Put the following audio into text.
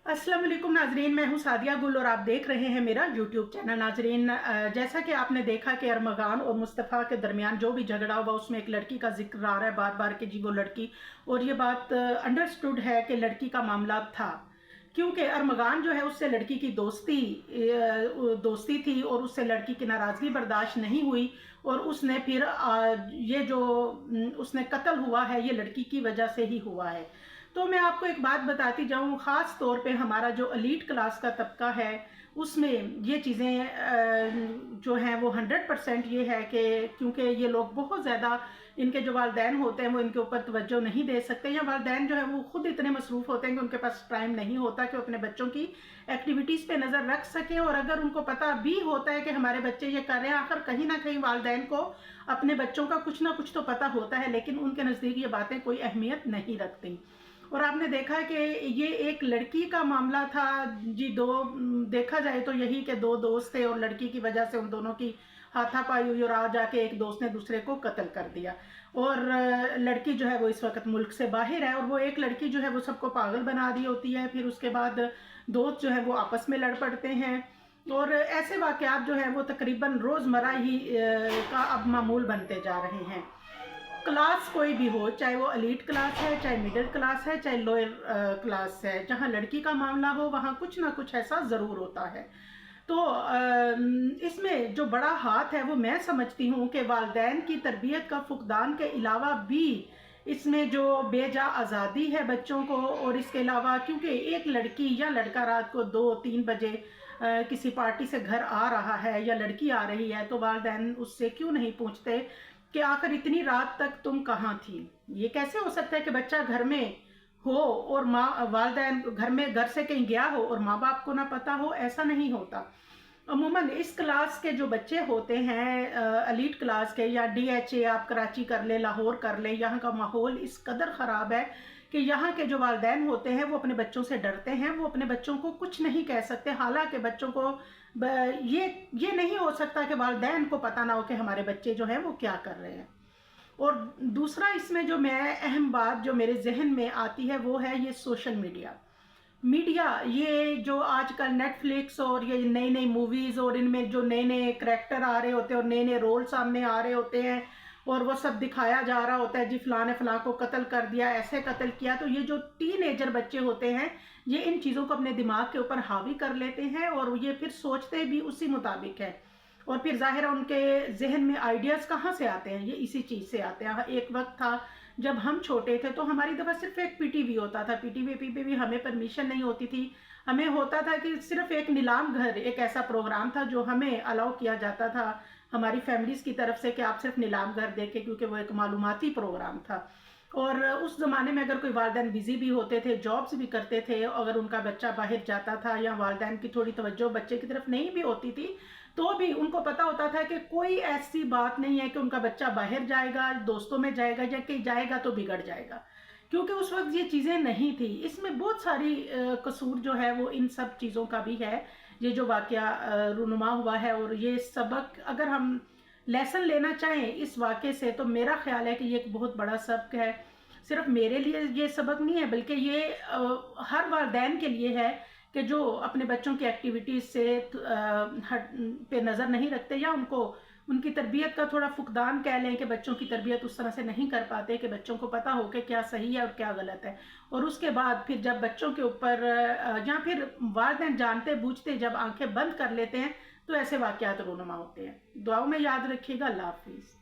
अस्सलाम वालेकुम नाजरीन, मैं हूँ सादिया गुल और आप देख रहे हैं मेरा यूट्यूब चैनल। नाजरीन, जैसा कि आपने देखा कि अरमगान और मुस्तफ़ा के दरमियान जो भी झगड़ा हुआ उसमें एक लड़की का जिक्र आ रहा है बार बार कि जी वो लड़की, और ये बात अंडरस्टूड है कि लड़की का मामला था, क्योंकि अरमगान जो है उससे लड़की की दोस्ती थी और उससे लड़की की नाराज़गी बर्दाश्त नहीं हुई और उसने फिर ये जो उसने कत्ल हुआ है ये लड़की की वजह से ही हुआ है। तो मैं आपको एक बात बताती जाऊँ, ख़ास तौर पे हमारा जो एलीट क्लास का तबका है उसमें ये चीज़ें जो हैं वो 100% ये है कि क्योंकि ये लोग बहुत ज़्यादा, इनके जो वालिदैन होते हैं वो इनके ऊपर तवज्जो नहीं दे सकते, या वालिदैन जो है वो खुद इतने मसरूफ़ होते हैं कि उनके पास टाइम नहीं होता कि वो अपने बच्चों की एक्टिविटीज़ पे नज़र रख सकें। और अगर उनको पता भी होता है कि हमारे बच्चे ये कर रहे हैं, आखिर कहीं ना कहीं वालिदैन को अपने बच्चों का कुछ ना कुछ तो पता होता है, लेकिन उनके नज़दीक ये बातें कोई अहमियत नहीं रखती। और आपने देखा कि ये एक लड़की का मामला था जी। देखा जाए तो यही कि दो दोस्त थे और लड़की की वजह से उन दोनों की हाथापाई हुई और आ जाके एक दोस्त ने दूसरे को कत्ल कर दिया। और लड़की जो है वो इस वक्त मुल्क से बाहर है और वो एक लड़की जो है वो सबको पागल बना दी होती है। फिर उसके बाद दोस्त जो है वो आपस में लड़ पड़ते हैं और ऐसे वाक़यात जो है वो तकरीबन रोज़मर्रा ही का अब मामूल बनते जा रहे हैं। क्लास कोई भी हो, चाहे वो एलीट क्लास है, चाहे मिडिल क्लास है, चाहे लोअर क्लास है, जहाँ लड़की का मामला हो वहाँ कुछ ना कुछ ऐसा ज़रूर होता है। तो इसमें जो बड़ा हाथ है वो मैं समझती हूँ कि वालिदैन की तरबियत का फुकदान के अलावा भी इसमें जो बेजा आज़ादी है बच्चों को, और इसके अलावा क्योंकि एक लड़की या लड़का रात को 2-3 बजे किसी पार्टी से घर आ रहा है या लड़की आ रही है, तो वालिदैन उससे क्यों नहीं पूछते कि आखिर इतनी रात तक तुम कहाँ थी। ये कैसे हो सकता है कि बच्चा घर में हो और माँ वालिदैन घर से कहीं गया हो और माँ बाप को ना पता हो? ऐसा नहीं होता। अमूमन इस क्लास के जो बच्चे होते हैं एलीट क्लास के, या DHA आप कराची कर ले, लाहौर कर ले, यहाँ का माहौल इस कदर ख़राब है कि यहाँ के जो वालिदैन होते हैं वो अपने बच्चों से डरते हैं, वो अपने बच्चों को कुछ नहीं कह सकते। हालांकि बच्चों को ये नहीं हो सकता कि वालिदैन को पता ना हो कि हमारे बच्चे जो हैं वो क्या कर रहे हैं। और दूसरा इसमें जो मैं अहम बात जो मेरे जहन में आती है वो है ये सोशल मीडिया। ये जो आजकल नेटफ्लिक्स और ये नई नई मूवीज़ और इनमें जो नए नए करैक्टर आ रहे होते हैं और नए नए रोल सामने आ रहे होते हैं और वो सब दिखाया जा रहा होता है, जी फलां ने फलां को कत्ल कर दिया, ऐसे कत्ल किया। तो ये जो टीनेजर बच्चे होते हैं ये इन चीज़ों को अपने दिमाग के ऊपर हावी कर लेते हैं और ये फिर सोचते भी उसी मुताबिक है। और फिर जाहिर है उनके जहन में आइडियाज़ कहाँ से आते हैं? ये इसी चीज़ से आते हैं। एक वक्त था जब हम छोटे थे तो हमारी दफ़ा सिर्फ एक PTV होता था। PTV पे भी हमें परमिशन नहीं होती थी। हमें होता था कि सिर्फ एक नीलाम घर, एक ऐसा प्रोग्राम था जो हमें अलाउ किया जाता था हमारी फैमिलीज़ की तरफ से कि आप सिर्फ नीलाम घर देखें, क्योंकि वो एक मालूमाती प्रोग्राम था। और उस ज़माने में अगर कोई वालिदैन बिज़ी भी होते थे, जॉब्स भी करते थे, अगर उनका बच्चा बाहर जाता था या वालिदैन की थोड़ी तवज्जो बच्चे की तरफ नहीं भी होती थी, तो भी उनको पता होता था कि कोई ऐसी बात नहीं है कि उनका बच्चा बाहर जाएगा, दोस्तों में जाएगा या कहीं जाएगा तो बिगड़ जाएगा, क्योंकि उस वक्त ये चीज़ें नहीं थी। इसमें बहुत सारी कसूर जो है वो इन सब चीज़ों का भी है। ये जो वाक़या रूनुमा हुआ है और ये सबक अगर हम लेसन लेना चाहें इस वाक़े से, तो मेरा ख्याल है कि ये एक बहुत बड़ा सबक है। सिर्फ मेरे लिए ये सबक नहीं है बल्कि ये हर वालिदैन के लिए है कि जो अपने बच्चों की एक्टिविटीज़ से हट पे नज़र नहीं रखते, या उनको उनकी तरबियत का थोड़ा फुकदान कह लें कि बच्चों की तरबियत उस तरह से नहीं कर पाते कि बच्चों को पता हो कि क्या सही है और क्या गलत है। और उसके बाद फिर जब बच्चों के ऊपर या फिर वालिदैन जानते बूझते जब आंखें बंद कर लेते हैं तो ऐसे वाक़यात रूनुमा होते हैं। दुआओं में याद रखिएगा। अल्लाह हाफिज़।